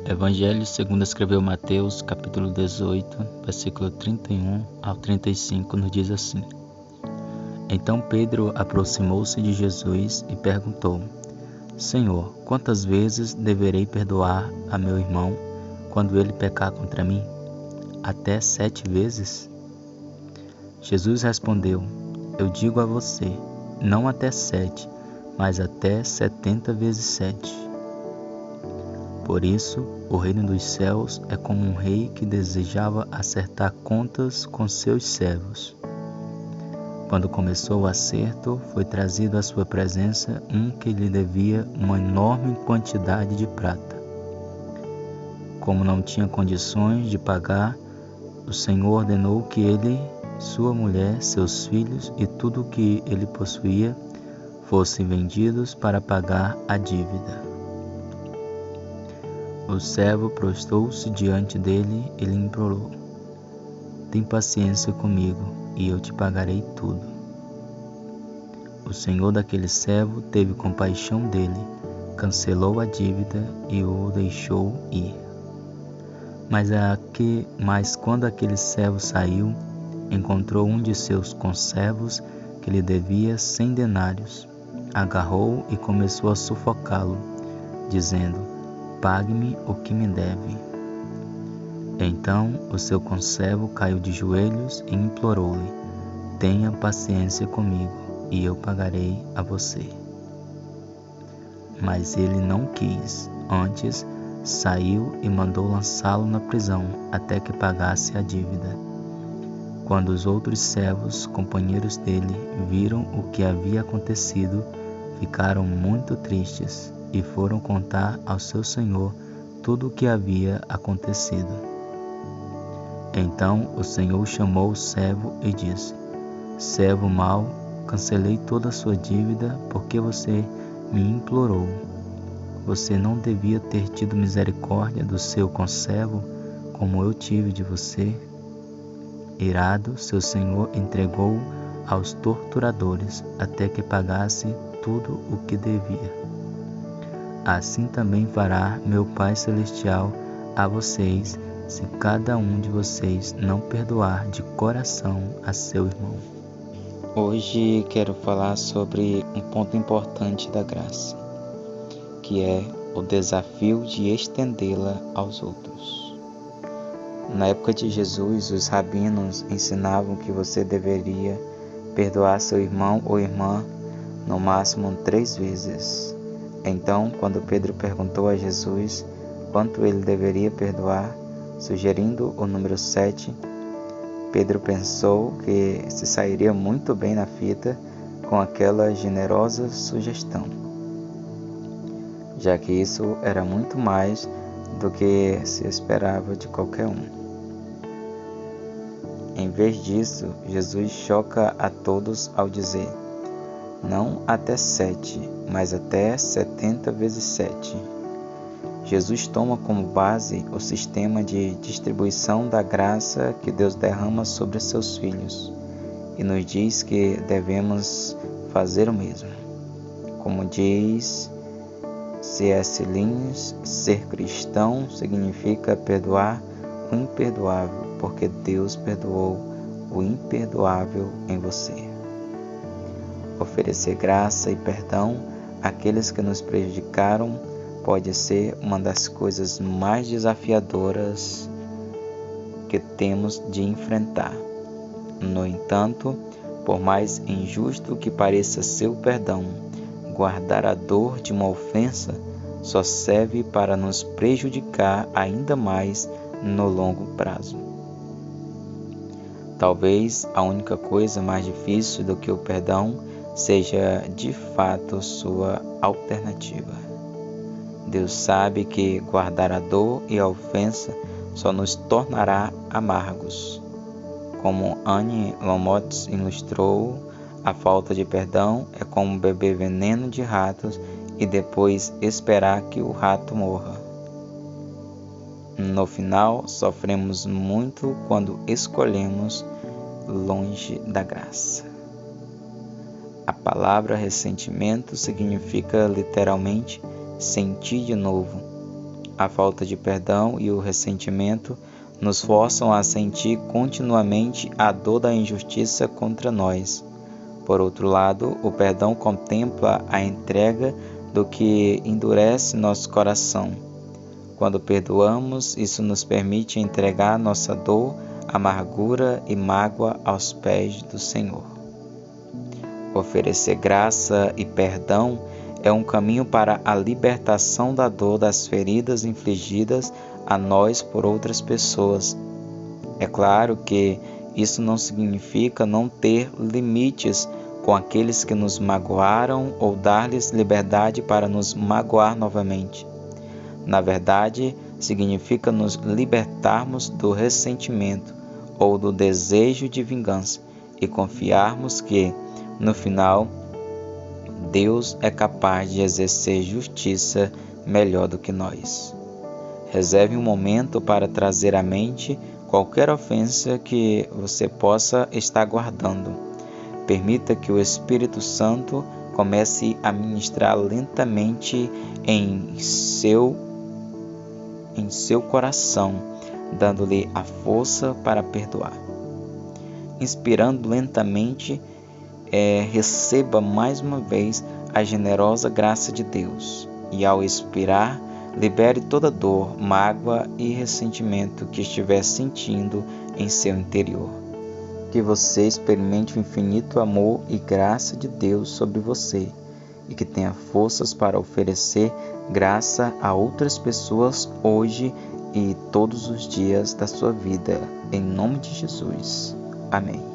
Evangelho segundo escreveu Mateus, capítulo 18, versículo 31 ao 35, nos diz assim: Então Pedro aproximou-se de Jesus e perguntou: Senhor, quantas vezes deverei perdoar a meu irmão quando ele pecar contra mim? Até 7 vezes? Jesus respondeu: Eu digo a você, não até 7, mas até 70 vezes 7. Por isso, o reino dos céus é como um rei que desejava acertar contas com seus servos. Quando começou o acerto, foi trazido à sua presença um que lhe devia uma enorme quantidade de prata. Como não tinha condições de pagar, o Senhor ordenou que ele, sua mulher, seus filhos e tudo o que ele possuía fossem vendidos para pagar a dívida. O servo prostrou-se diante dele e lhe implorou: Tem paciência comigo, e eu te pagarei tudo. O senhor daquele servo teve compaixão dele, cancelou a dívida e o deixou ir. Mas quando aquele servo saiu, encontrou um de seus conservos que lhe devia 100 denários. Agarrou e começou a sufocá-lo, dizendo: Pague-me o que me deve. Então o seu conservo caiu de joelhos e implorou-lhe: Tenha paciência comigo, e eu pagarei a você. Mas ele não quis, antes saiu e mandou lançá-lo na prisão até que pagasse a dívida. Quando os outros servos, companheiros dele, viram o que havia acontecido, ficaram muito tristes e foram contar ao seu senhor tudo o que havia acontecido. Então o senhor chamou o servo e disse: Servo mau, cancelei toda a sua dívida porque você me implorou. Você não devia ter tido misericórdia do seu conservo como eu tive de você? Irado, seu senhor entregou-o aos torturadores até que pagasse tudo o que devia. Assim também fará meu Pai Celestial a vocês, se cada um de vocês não perdoar de coração a seu irmão. Hoje quero falar sobre um ponto importante da graça, que é o desafio de estendê-la aos outros. Na época de Jesus, os rabinos ensinavam que você deveria perdoar seu irmão ou irmã no máximo 3 vezes. Então, quando Pedro perguntou a Jesus quanto ele deveria perdoar, sugerindo o número 7, Pedro pensou que se sairia muito bem na fita com aquela generosa sugestão, já que isso era muito mais do que se esperava de qualquer um. Em vez disso, Jesus choca a todos ao dizer: não até 7, mas até 70 vezes 7. Jesus toma como base o sistema de distribuição da graça que Deus derrama sobre seus filhos e nos diz que devemos fazer o mesmo. Como diz C.S. Lewis, ser cristão significa perdoar o imperdoável, porque Deus perdoou o imperdoável em você. Oferecer graça e perdão àqueles que nos prejudicaram pode ser uma das coisas mais desafiadoras que temos de enfrentar. No entanto, por mais injusto que pareça seu perdão, guardar a dor de uma ofensa só serve para nos prejudicar ainda mais no longo prazo. Talvez a única coisa mais difícil do que o perdão seja de fato sua alternativa. Deus sabe que guardar a dor e a ofensa só nos tornará amargos. Como Anne Lamott ilustrou, a falta de perdão é como beber veneno de ratos e depois esperar que o rato morra. No final, sofremos muito quando escolhemos longe da graça. A palavra ressentimento significa literalmente sentir de novo. a falta de perdão e o ressentimento nos forçam a sentir continuamente a dor da injustiça contra nós. Por outro lado, o perdão contempla a entrega do que endurece nosso coração. Quando perdoamos, isso nos permite entregar nossa dor, amargura e mágoa aos pés do Senhor. Oferecer graça e perdão é um caminho para a libertação da dor das feridas infligidas a nós por outras pessoas. É claro que isso não significa não ter limites com aqueles que nos magoaram ou dar-lhes liberdade para nos magoar novamente. Na verdade, significa nos libertarmos do ressentimento ou do desejo de vingança e confiarmos que, no final, Deus é capaz de exercer justiça melhor do que nós. Reserve um momento para trazer à mente qualquer ofensa que você possa estar guardando. Permita que o Espírito Santo comece a ministrar lentamente em seu coração, dando-lhe a força para perdoar. Inspirando lentamente, receba mais uma vez a generosa graça de Deus. E ao expirar, libere toda dor, mágoa e ressentimento que estiver sentindo em seu interior. Que você experimente o infinito amor e graça de Deus sobre você e que tenha forças para oferecer graça a outras pessoas hoje e todos os dias da sua vida. Em nome de Jesus. Amém.